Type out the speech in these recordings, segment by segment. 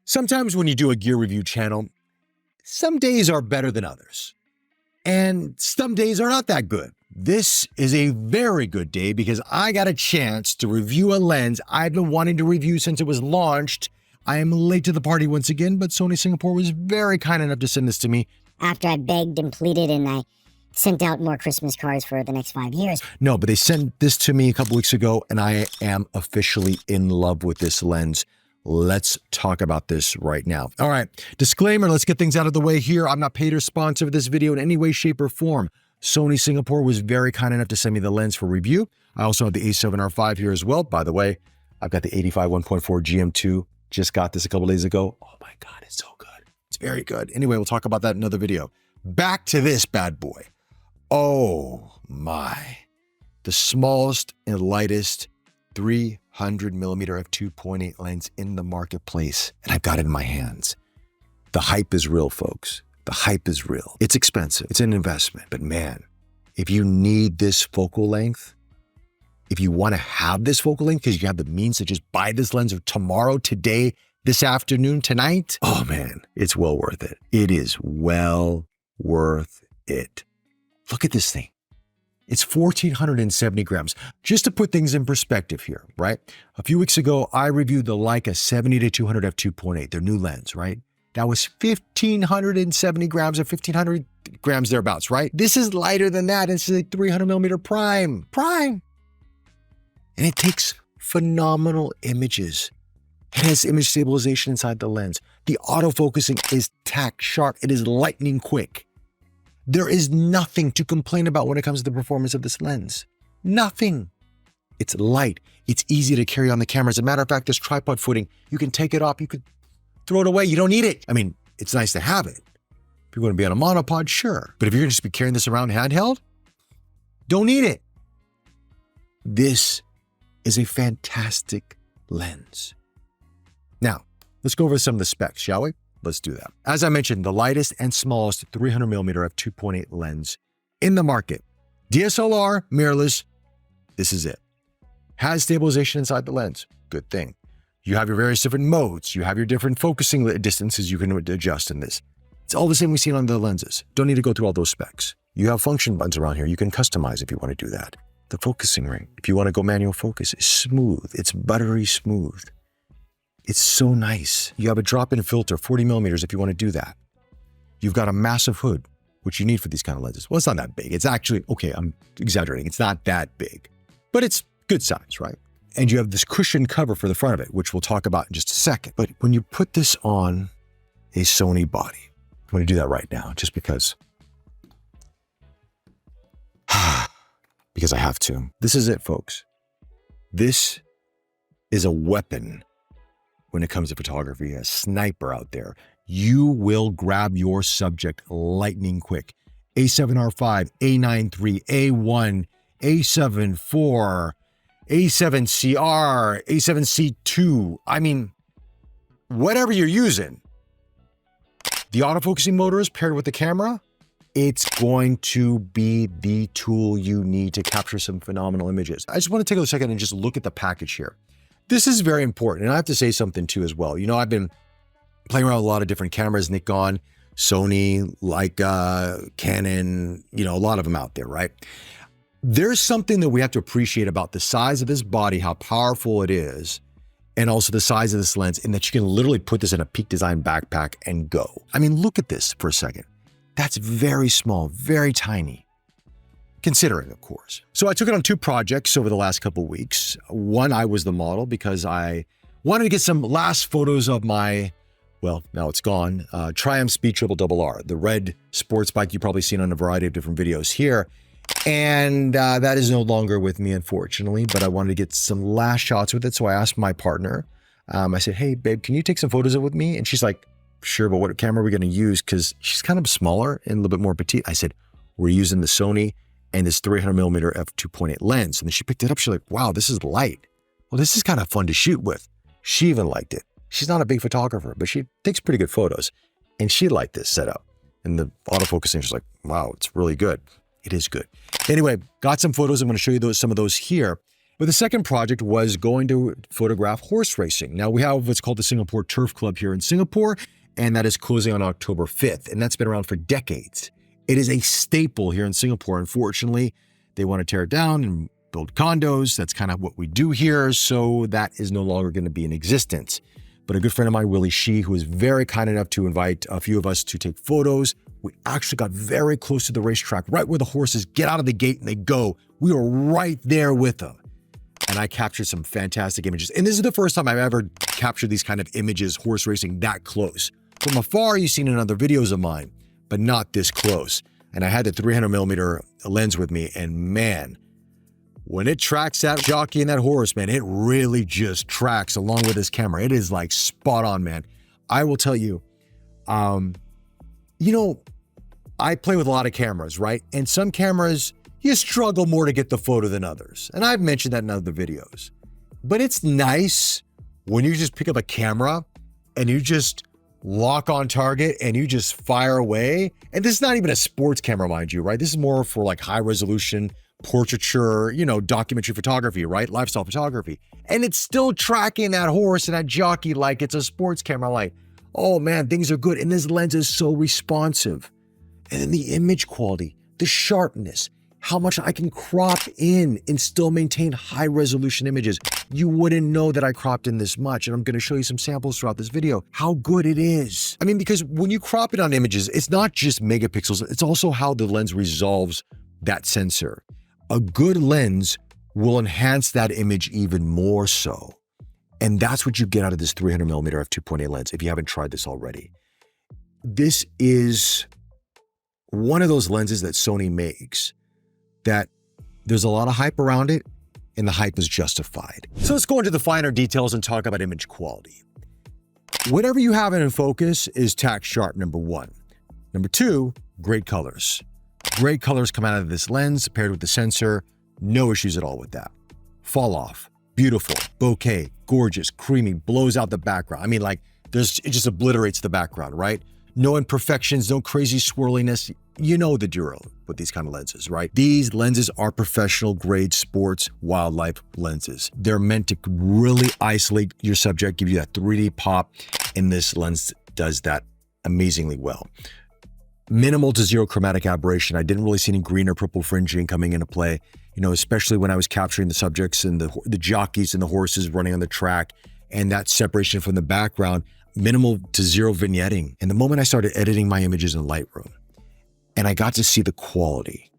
Sometimes when you do a gear review channel, some days are better than others. And some days are not that good. This is a very good day because I got a chance to review a lens I've been wanting to review since it was launched. I am late to the party once again, but Sony Singapore was very kind enough to send this to me. After I begged and pleaded and I sent out more Christmas cards for the next 5 years. No, but they sent this to me a couple weeks ago and I am officially in love with this lens. Let's talk about this right now. All right, disclaimer, let's get things out of the way here. I'm not paid or sponsored for this video in any way, shape, or form. Sony Singapore was very kind enough to send me the lens for review. I also have the A7R5 here as well. By the way, I've got the 85 1.4 GM2. Just got this a couple days ago. Oh my God, it's so good. It's very good. Anyway, we'll talk about that in another video. Back to this bad boy. Oh my. The smallest and lightest 300mm f2.8 lens in the marketplace. And I've got it in my hands. The hype is real, folks. The hype is real. It's expensive. It's an investment. But man, if you need this focal length, if you want to have this focal length because you have the means to just buy this lens tomorrow, today, this afternoon, tonight, oh man, it's well worth it. It is well worth it. Look at this thing. It's 1,470 grams. Just to put things in perspective here, right? A few weeks ago, I reviewed the Leica 70-200 f2.8, their new lens, right? That was 1,570 grams or 1,500 grams thereabouts, right? This is lighter than that. It's a 300mm prime. And it takes phenomenal images. It has image stabilization inside the lens. The autofocusing is tack sharp. It is lightning quick. There is nothing to complain about when it comes to the performance of this lens. Nothing. It's light. It's easy to carry on the camera. As a matter of fact, this tripod footing, you can take it off. You could throw it away. You don't need it. I mean, it's nice to have it. If you're going to be on a monopod, sure. But if you're going to just be carrying this around handheld, don't need it. This is a fantastic lens. Now, let's go over some of the specs, shall we? Let's do that. As I mentioned, the lightest and smallest 300mm f2.8 lens in the market. DSLR, mirrorless, this is it. Has stabilization inside the lens, good thing. You have your various different modes. You have your different focusing distances you can adjust in this. It's all the same we've seen on the lenses. Don't need to go through all those specs. You have function buttons around here. You can customize if you want to do that. The focusing ring, if you want to go manual focus, is smooth. It's buttery smooth. It's so nice. You have a drop-in filter, 40mm if you want to do that. You've got a massive hood, which you need for these kind of lenses. Well, it's not that big. It's actually, okay, I'm exaggerating. It's not that big, but it's good size, right? And you have this cushion cover for the front of it, which we'll talk about in just a second. But when you put this on a Sony body, I'm going to do that right now, just because I have to. This is it, folks. This is a weapon when it comes to photography, a sniper out there. You will grab your subject lightning quick. A7R5, A9 III, A1, A7 IV, A7CR, A7C2. I mean, whatever you're using, the autofocusing motor is paired with the camera. It's going to be the tool you need to capture some phenomenal images. I just want to take a second and just look at the package here. This is very important. And I have to say something too as well. You know, I've been playing around with a lot of different cameras, Nikon, Sony, Leica, Canon, you know, a lot of them out there, right? There's something that we have to appreciate about the size of this body, how powerful it is, and also the size of this lens, in that you can literally put this in a Peak Design backpack and go. I mean, look at this for a second. That's very small, very tiny, considering, of course. So I took it on 2 projects over the last couple of weeks. One, I was the model because I wanted to get some last photos of my, well, now it's gone, Triumph Speed Triple RR, the red sports bike you've probably seen on a variety of different videos here. And that is no longer with me, unfortunately, but I wanted to get some last shots with it. So I asked my partner, I said, hey, babe, can you take some photos of it with me? And she's like, sure, but what camera are we going to use? Because she's kind of smaller and a little bit more petite. I said, we're using the Sony and this 300mm f2.8 lens. And then she picked it up. She's like, wow, this is light. Well, this is kind of fun to shoot with. She even liked it. She's not a big photographer, but she takes pretty good photos. And she liked this setup. And the autofocusing, she's like, wow, it's really good. It is good. Anyway, got some photos. I'm going to show you some of those here. But the second project was going to photograph horse racing. Now we have what's called the Singapore Turf Club here in Singapore, and that is closing on October 5th. And that's been around for decades. It is a staple here in Singapore. Unfortunately, they want to tear it down and build condos. That's kind of what we do here. So that is no longer going to be in existence. But a good friend of mine, Willie Shee, who was very kind enough to invite a few of us to take photos. We actually got very close to the racetrack, right where the horses get out of the gate and they go. We were right there with them. And I captured some fantastic images. And this is the first time I've ever captured these kind of images, horse racing that close. From afar, you've seen in other videos of mine, but not this close. And I had the 300mm lens with me, and man, when it tracks that jockey and that horse, man, it really just tracks along with this camera. It is like spot on, man. I will tell you, you know, I play with a lot of cameras, right? And some cameras, you struggle more to get the photo than others. And I've mentioned that in other videos. But it's nice when you just pick up a camera and you just lock on target and you just fire away. And this is not even a sports camera, mind you, right? This is more for like high resolution portraiture, you know, documentary photography, right? Lifestyle photography. And it's still tracking that horse and that jockey like it's a sports camera. Like, oh man, things are good. And this lens is so responsive. And then the image quality, the sharpness, how much I can crop in and still maintain high resolution images. You wouldn't know that I cropped in this much. And I'm going to show you some samples throughout this video, how good it is. I mean, because when you crop it on images, it's not just megapixels, it's also how the lens resolves that sensor. A good lens will enhance that image even more so. And that's what you get out of this 300mm f2.8 lens if you haven't tried this already. This is one of those lenses that Sony makes that there's a lot of hype around it, and the hype is justified. So let's go into the finer details and talk about image quality. Whatever you have in focus is tack sharp, number one. Number two, great colors. Great colors come out of this lens paired with the sensor. No issues at all with that. Fall off, beautiful, bokeh, gorgeous, creamy, blows out the background. I mean, like, it just obliterates the background, right? No imperfections, no crazy swirliness. You know the drill with these kind of lenses, right? These lenses are professional grade sports wildlife lenses. They're meant to really isolate your subject, give you that 3D pop, and this lens does that amazingly well. Minimal to zero chromatic aberration. I didn't really see any green or purple fringing coming into play, you know, especially when I was capturing the subjects and the jockeys and the horses running on the track, and that separation from the background, minimal to zero vignetting. And the moment I started editing my images in Lightroom, and I got to see the quality.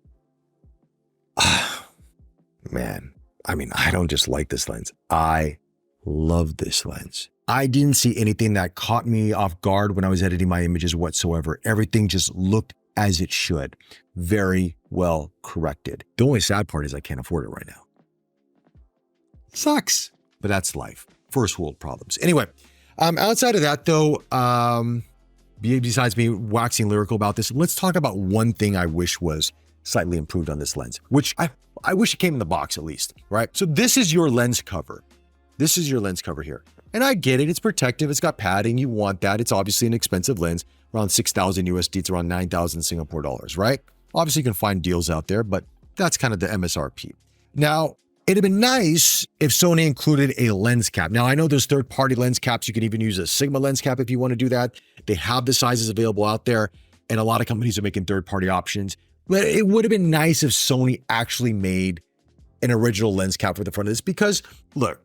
Man, I mean, I don't just like this lens. I love this lens. I didn't see anything that caught me off guard when I was editing my images whatsoever. Everything just looked as it should. Very well corrected. The only sad part is I can't afford it right now. Sucks, but that's life. First world problems. Anyway, outside of that though, besides me waxing lyrical about this, let's talk about one thing I wish was slightly improved on this lens, which I wish it came in the box at least, right? So this is your lens cover. This is your lens cover here. And I get it, it's protective, it's got padding, you want that. It's obviously an expensive lens, around 6,000 USD, it's around 9,000 Singapore dollars, right? Obviously you can find deals out there, but that's kind of the MSRP. Now, it'd have been nice if Sony included a lens cap. Now, I know there's third-party lens caps. You can even use a Sigma lens cap if you want to do that. They have the sizes available out there, and a lot of companies are making third-party options. But it would have been nice if Sony actually made an original lens cap for the front of this because, look,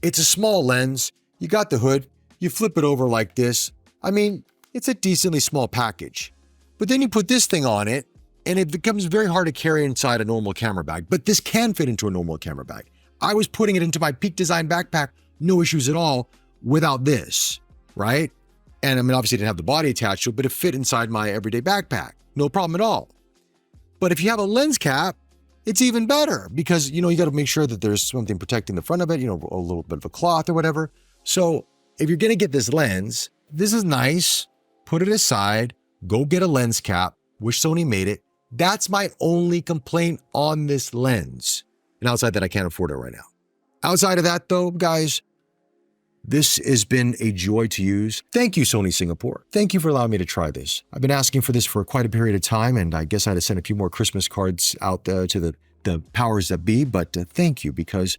it's a small lens. You got the hood. You flip it over like this. I mean, it's a decently small package. But then you put this thing on it, and it becomes very hard to carry inside a normal camera bag. But this can fit into a normal camera bag. I was putting it into my Peak Design backpack, no issues at all, without this, right? And I mean, obviously it didn't have the body attached to it, but it fit inside my everyday backpack. No problem at all. But if you have a lens cap, it's even better because, you know, you got to make sure that there's something protecting the front of it, you know, a little bit of a cloth or whatever. So if you're going to get this lens, this is nice. Put it aside, go get a lens cap. Wish Sony made it. That's my only complaint on this lens. And outside that, I can't afford it right now. Outside of that though, guys, this has been a joy to use. Thank you, Sony Singapore. Thank you for allowing me to try this. I've been asking for this for quite a period of time, and I guess I had to send a few more Christmas cards out to the powers that be, but thank you, because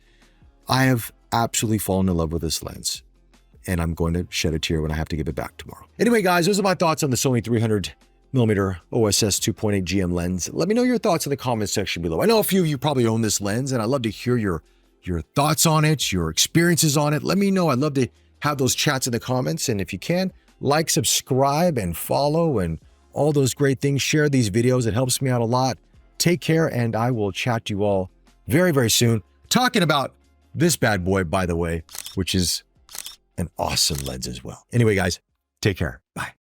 I have absolutely fallen in love with this lens, and I'm going to shed a tear when I have to give it back tomorrow. Anyway, guys, those are my thoughts on the Sony 300mm OSS 2.8 GM lens. Let me know your thoughts in the comment section below. I know a few of you probably own this lens, and I'd love to hear your thoughts on it, your experiences on it. Let me know. I'd love to have those chats in the comments. And if you can, like, subscribe, and follow, and all those great things. Share these videos. It helps me out a lot. Take care, and I will chat to you all very, very soon. Talking about this bad boy, by the way, which is an awesome lens as well. Anyway, guys, take care. Bye.